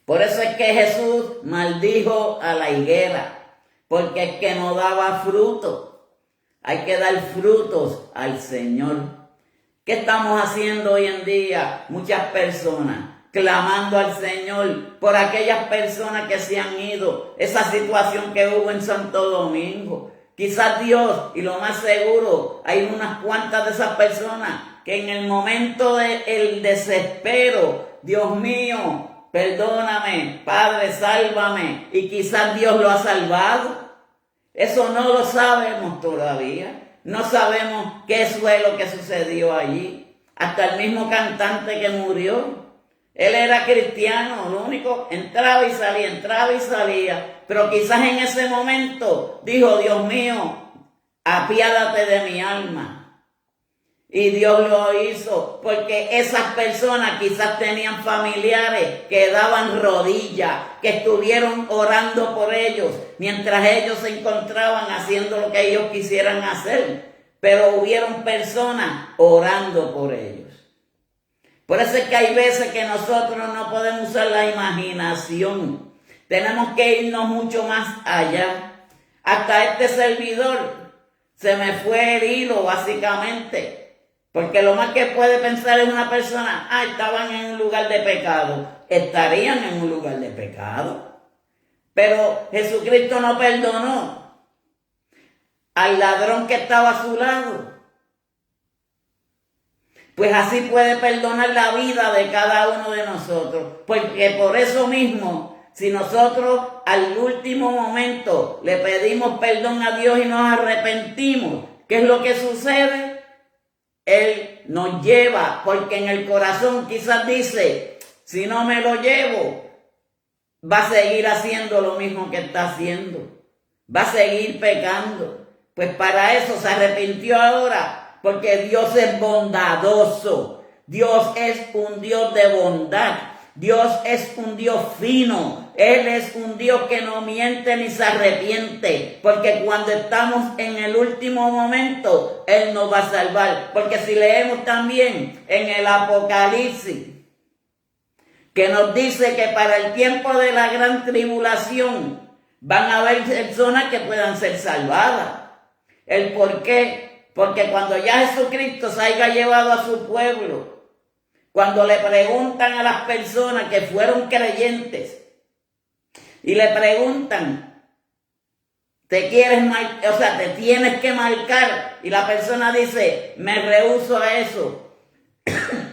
Por eso es que Jesús maldijo a la higuera, porque es que no daba fruto. Hay que dar frutos al Señor. ¿Qué estamos haciendo hoy en día? Muchas personas clamando al Señor por aquellas personas que se han ido. Esa situación que hubo en Santo Domingo. Quizás Dios, y lo más seguro, hay unas cuantas de esas personas que en el momento del desespero, Dios mío, perdóname, Padre, sálvame, y quizás Dios lo ha salvado. Eso no lo sabemos todavía. No sabemos qué fue lo que sucedió allí. Hasta el mismo cantante que murió. Él era cristiano, lo único, entraba y salía. Pero quizás en ese momento dijo, Dios mío, apiádate de mi alma. Y Dios lo hizo, porque esas personas quizás tenían familiares que daban rodillas, que estuvieron orando por ellos, mientras ellos se encontraban haciendo lo que ellos quisieran hacer. Pero hubieron personas orando por ellos. Por eso es que hay veces que nosotros no podemos usar la imaginación. Tenemos que irnos mucho más allá. Hasta este servidor se me fue el hilo, básicamente. Porque lo más que puede pensar es una persona, estaban en un lugar de pecado. Estarían en un lugar de pecado. Pero Jesucristo no perdonó al ladrón que estaba a su lado. Pues así puede perdonar la vida de cada uno de nosotros. Porque por eso mismo, si nosotros al último momento le pedimos perdón a Dios y nos arrepentimos, ¿qué es lo que sucede? Él nos lleva, porque en el corazón quizás dice, si no me lo llevo, va a seguir haciendo lo mismo que está haciendo. Va a seguir pecando. Pues para eso se arrepintió ahora. Porque Dios es bondadoso. Dios es un Dios de bondad. Dios es un Dios fino. Él es un Dios que no miente ni se arrepiente. Porque cuando estamos en el último momento, Él nos va a salvar. Porque si leemos también en el Apocalipsis, que nos dice que para el tiempo de la gran tribulación van a haber personas que puedan ser salvadas. ¿El por qué? Porque cuando ya Jesucristo se haya llevado a su pueblo, cuando le preguntan a las personas que fueron creyentes y le preguntan, te tienes que marcar, y la persona dice, me rehúso a eso,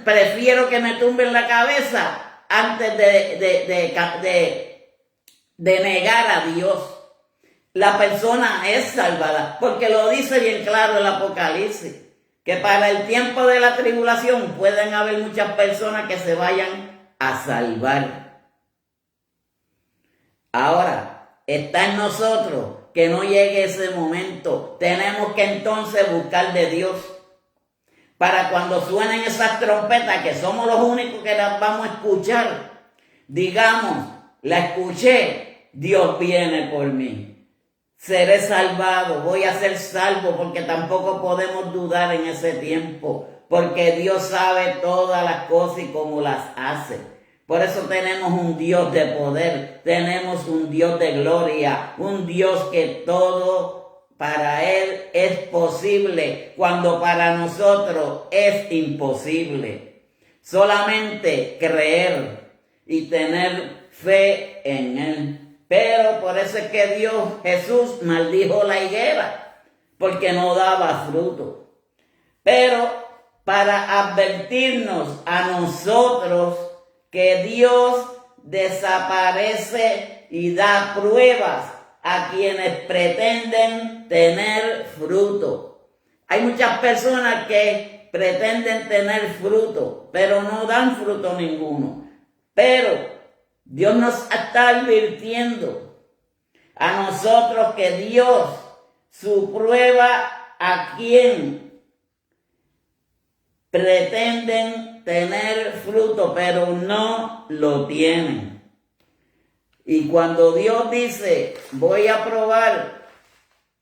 prefiero que me tumben la cabeza antes de negar a Dios. La persona es salvada, porque lo dice bien claro el Apocalipsis, que para el tiempo de la tribulación pueden haber muchas personas que se vayan a salvar. Ahora, está en nosotros que no llegue ese momento. Tenemos que entonces buscar de Dios, para cuando suenen esas trompetas, que somos los únicos que las vamos a escuchar, digamos, la escuché, Dios viene por mí. Seré salvado, voy a ser salvo, porque tampoco podemos dudar en ese tiempo, porque Dios sabe todas las cosas y cómo las hace. Por eso tenemos un Dios de poder, tenemos un Dios de gloria, un Dios que todo para Él es posible, cuando para nosotros es imposible. solamente creer y tener fe en Él. Pero por eso es que Jesús maldijo la higuera, porque no daba fruto. Pero para advertirnos a nosotros que Dios desaparece y da pruebas a quienes pretenden tener fruto. Hay muchas personas que pretenden tener fruto, pero no dan fruto ninguno. Pero Dios nos está advirtiendo a nosotros que Dios su prueba a quien pretenden tener fruto, pero no lo tienen. Y cuando Dios dice, voy a probar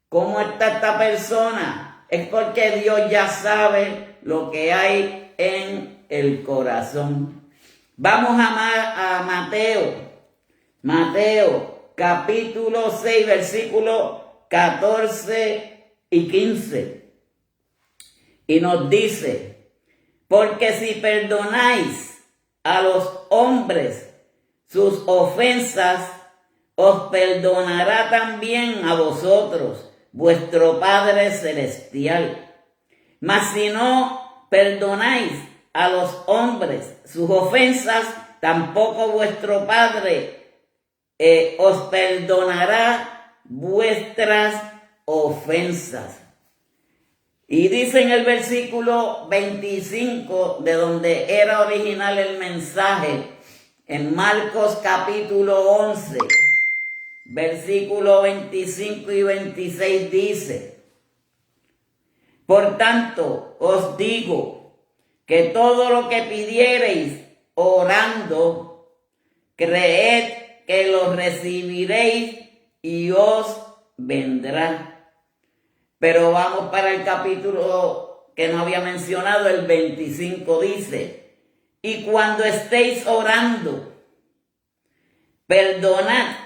cómo está esta persona, es porque Dios ya sabe lo que hay en el corazón. Vamos a Mateo capítulo 6, versículos 14 y 15. Y nos dice, porque si perdonáis a los hombres sus ofensas, os perdonará también a vosotros vuestro Padre Celestial. Mas si no perdonáis a los hombres sus ofensas, tampoco vuestro Padre os perdonará vuestras ofensas. Y dice en el versículo 25, de donde era original el mensaje, en Marcos capítulo 11, versículo 25 y 26 dice, por tanto os digo, que todo lo que pidiereis orando, creed que lo recibiréis y os vendrá. Pero vamos para el capítulo que no había mencionado, el 25 dice, y cuando estéis orando, perdonad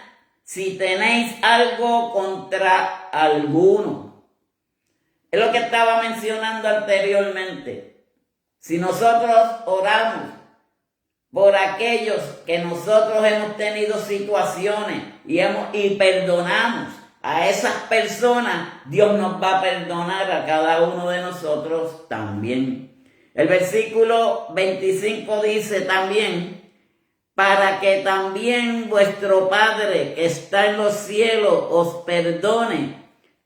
si tenéis algo contra alguno. Es lo que estaba mencionando anteriormente. Si nosotros oramos por aquellos que nosotros hemos tenido situaciones y perdonamos a esas personas, Dios nos va a perdonar a cada uno de nosotros también. El versículo 25 dice también, para que también vuestro Padre que está en los cielos os perdone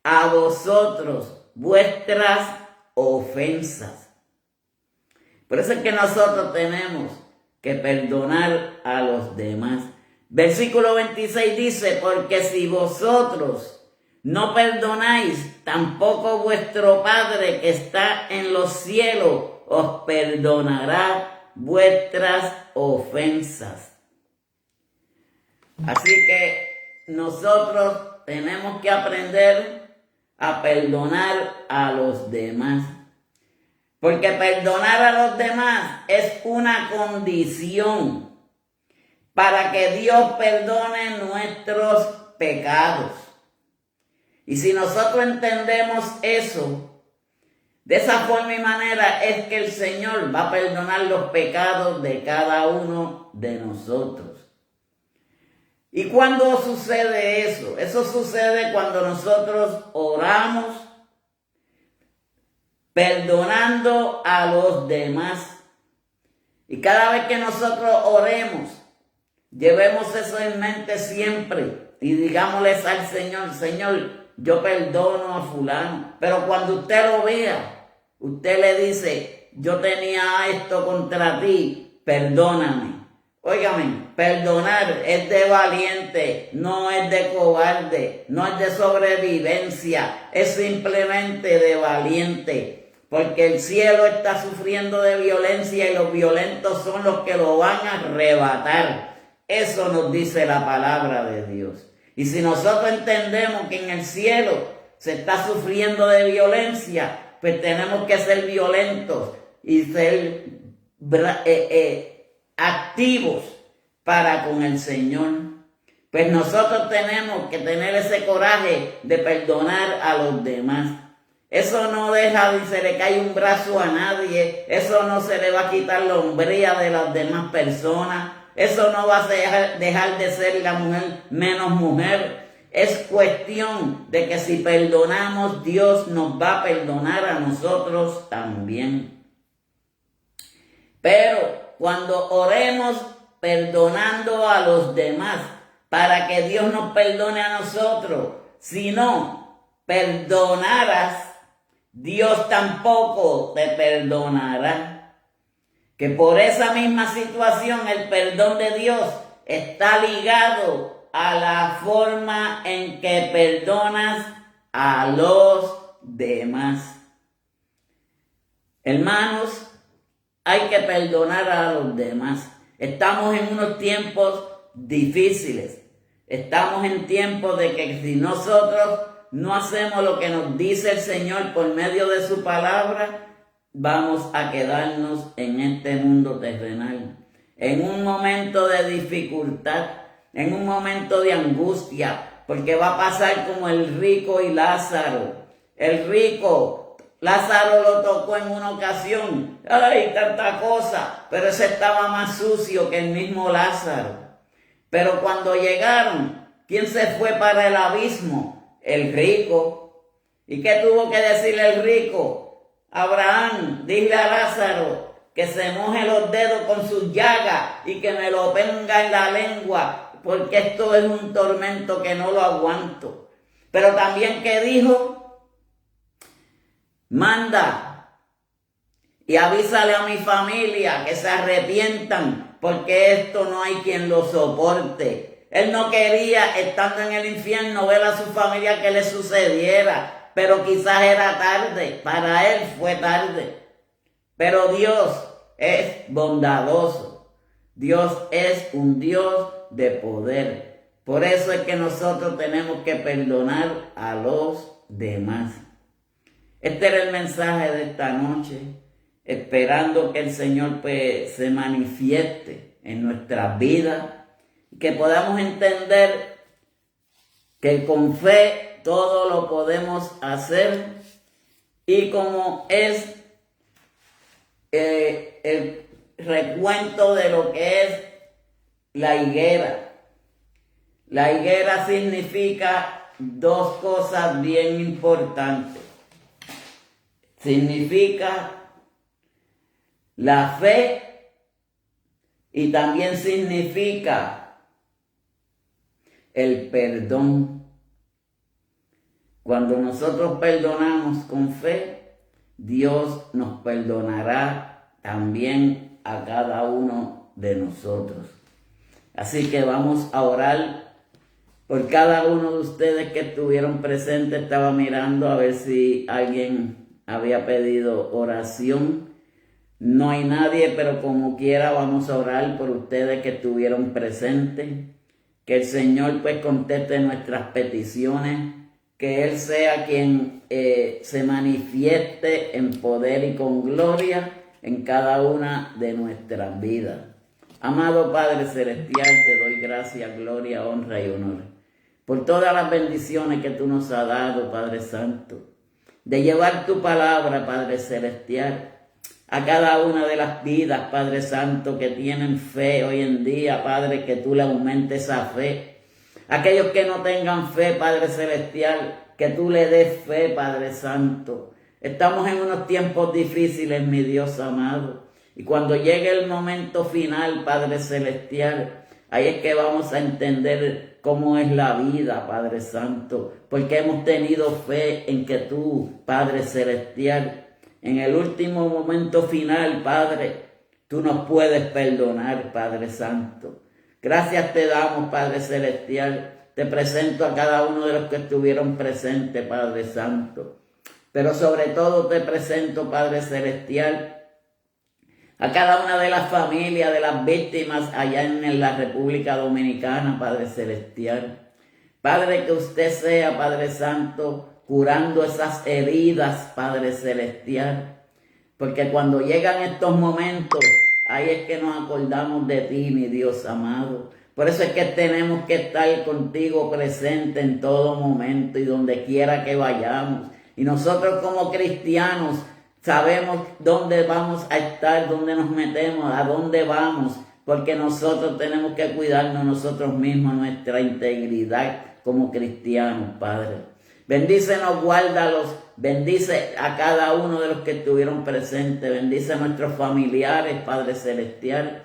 a vosotros vuestras ofensas. Por eso es que nosotros tenemos que perdonar a los demás. Versículo 26 dice, porque si vosotros no perdonáis, tampoco vuestro Padre que está en los cielos os perdonará vuestras ofensas. Así que nosotros tenemos que aprender a perdonar a los demás. Porque perdonar a los demás es una condición para que Dios perdone nuestros pecados. Y si nosotros entendemos eso, de esa forma y manera es que el Señor va a perdonar los pecados de cada uno de nosotros. ¿Y cuándo sucede eso? Eso sucede cuando nosotros oramos perdonando a los demás. Y cada vez que nosotros oremos, llevemos eso en mente siempre y digámosles al Señor, Señor, yo perdono a fulano. Pero cuando usted lo vea, usted le dice, yo tenía esto contra ti, perdóname. Óigame, perdonar es de valiente, no es de cobarde, no es de sobrevivencia, es simplemente de valiente. Porque el cielo está sufriendo de violencia y los violentos son los que lo van a arrebatar. Eso nos dice la palabra de Dios. Y si nosotros entendemos que en el cielo se está sufriendo de violencia, pues tenemos que ser violentos y ser activos para con el Señor. Pues nosotros tenemos que tener ese coraje de perdonar a los demás. Eso no deja ni se le cae un brazo a nadie. Eso no se le va a quitar la hombría de las demás personas. Eso no va a dejar de ser la mujer menos mujer. Es cuestión de que si perdonamos, Dios nos va a perdonar a nosotros también. Pero cuando oremos perdonando a los demás, para que Dios nos perdone a nosotros, si no perdonaras, Dios tampoco te perdonará. Que por esa misma situación el perdón de Dios está ligado a la forma en que perdonas a los demás. Hermanos, hay que perdonar a los demás. Estamos en unos tiempos difíciles. Estamos en tiempos de que si nosotros no hacemos lo que nos dice el Señor por medio de su palabra, vamos a quedarnos en este mundo terrenal. En un momento de dificultad, en un momento de angustia, porque va a pasar como el rico y Lázaro. El rico, Lázaro lo tocó en una ocasión. ¡Ay, tanta cosa! Pero ese estaba más sucio que el mismo Lázaro. Pero cuando llegaron, ¿quién se fue para el abismo? El rico. ¿Y qué tuvo que decirle el rico? Abraham, dile a Lázaro que se moje los dedos con sus llagas y que me lo ponga en la lengua, porque esto es un tormento que no lo aguanto. Pero también que dijo, manda y avísale a mi familia que se arrepientan, porque esto no hay quien lo soporte. Él no quería, estando en el infierno, ver a su familia que le sucediera, pero quizás era tarde, para él fue tarde. Pero Dios es bondadoso, Dios es un Dios de poder. Por eso es que nosotros tenemos que perdonar a los demás. Este era el mensaje de esta noche, esperando que el Señor se manifieste en nuestras vidas, que podamos entender que con fe todo lo podemos hacer, y como es el recuento de lo que es la higuera. La higuera significa dos cosas bien importantes. Significa la fe y también significa el perdón. Cuando nosotros perdonamos con fe, Dios nos perdonará también a cada uno de nosotros. Así que vamos a orar por cada uno de ustedes que estuvieron presentes. Estaba mirando a ver si alguien había pedido oración. No hay nadie, pero como quiera vamos a orar por ustedes que estuvieron presentes. Que el Señor pues conteste nuestras peticiones. Que Él sea quien se manifieste en poder y con gloria en cada una de nuestras vidas. Amado Padre Celestial, te doy gracias, gloria, honra y honor por todas las bendiciones que tú nos has dado, Padre Santo, de llevar tu palabra, Padre Celestial, a cada una de las vidas, Padre Santo, que tienen fe hoy en día, Padre, que tú le aumentes esa fe. Aquellos que no tengan fe, Padre Celestial, que tú le des fe, Padre Santo. Estamos en unos tiempos difíciles, mi Dios amado. Y cuando llegue el momento final, Padre Celestial, ahí es que vamos a entender cómo es la vida, Padre Santo. Porque hemos tenido fe en que tú, Padre Celestial, en el último momento final, Padre, tú nos puedes perdonar, Padre Santo. Gracias te damos, Padre Celestial. Te presento a cada uno de los que estuvieron presentes, Padre Santo. Pero sobre todo te presento, Padre Celestial, a cada una de las familias de las víctimas allá en la República Dominicana, Padre Celestial. Padre, que usted sea, Padre Santo, curando esas heridas, Padre Celestial. Porque cuando llegan estos momentos, ahí es que nos acordamos de ti, mi Dios amado. Por eso es que tenemos que estar contigo presente en todo momento y donde quiera que vayamos. Y nosotros como cristianos sabemos dónde vamos a estar, dónde nos metemos, a dónde vamos, porque nosotros tenemos que cuidarnos nosotros mismos, nuestra integridad como cristianos, Padre. Bendícenos, guárdalos, bendice a cada uno de los que estuvieron presentes, bendice a nuestros familiares, Padre Celestial.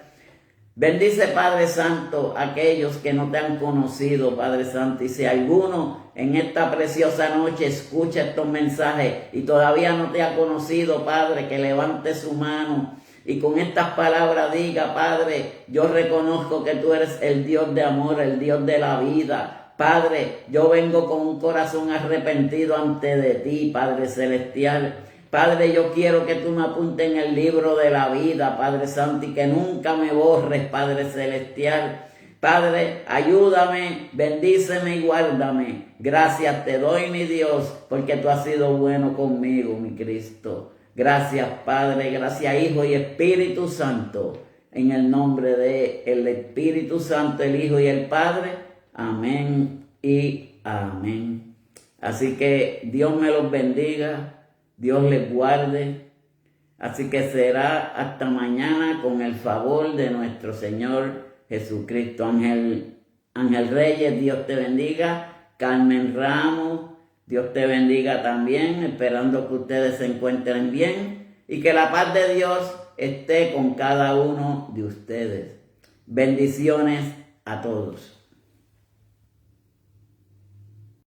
Bendice, Padre Santo, a aquellos que no te han conocido, Padre Santo. Y si alguno en esta preciosa noche escucha estos mensajes y todavía no te ha conocido, Padre, que levante su mano y con estas palabras diga: Padre, yo reconozco que tú eres el Dios de amor, el Dios de la vida. Padre, yo vengo con un corazón arrepentido ante de ti, Padre Celestial. Padre, yo quiero que tú me apuntes en el libro de la vida, Padre Santo, y que nunca me borres, Padre Celestial. Padre, ayúdame, bendíceme y guárdame. Gracias te doy, mi Dios, porque tú has sido bueno conmigo, mi Cristo. Gracias, Padre, gracias, Hijo y Espíritu Santo. En el nombre de el Espíritu Santo, el Hijo y el Padre. Amén y amén. Así que Dios me los bendiga. Dios les guarde. Así que será hasta mañana con el favor de nuestro Señor Jesucristo. Ángel Reyes, Dios te bendiga. Carmen Ramos, Dios te bendiga también, esperando que ustedes se encuentren bien y que la paz de Dios esté con cada uno de ustedes. Bendiciones a todos.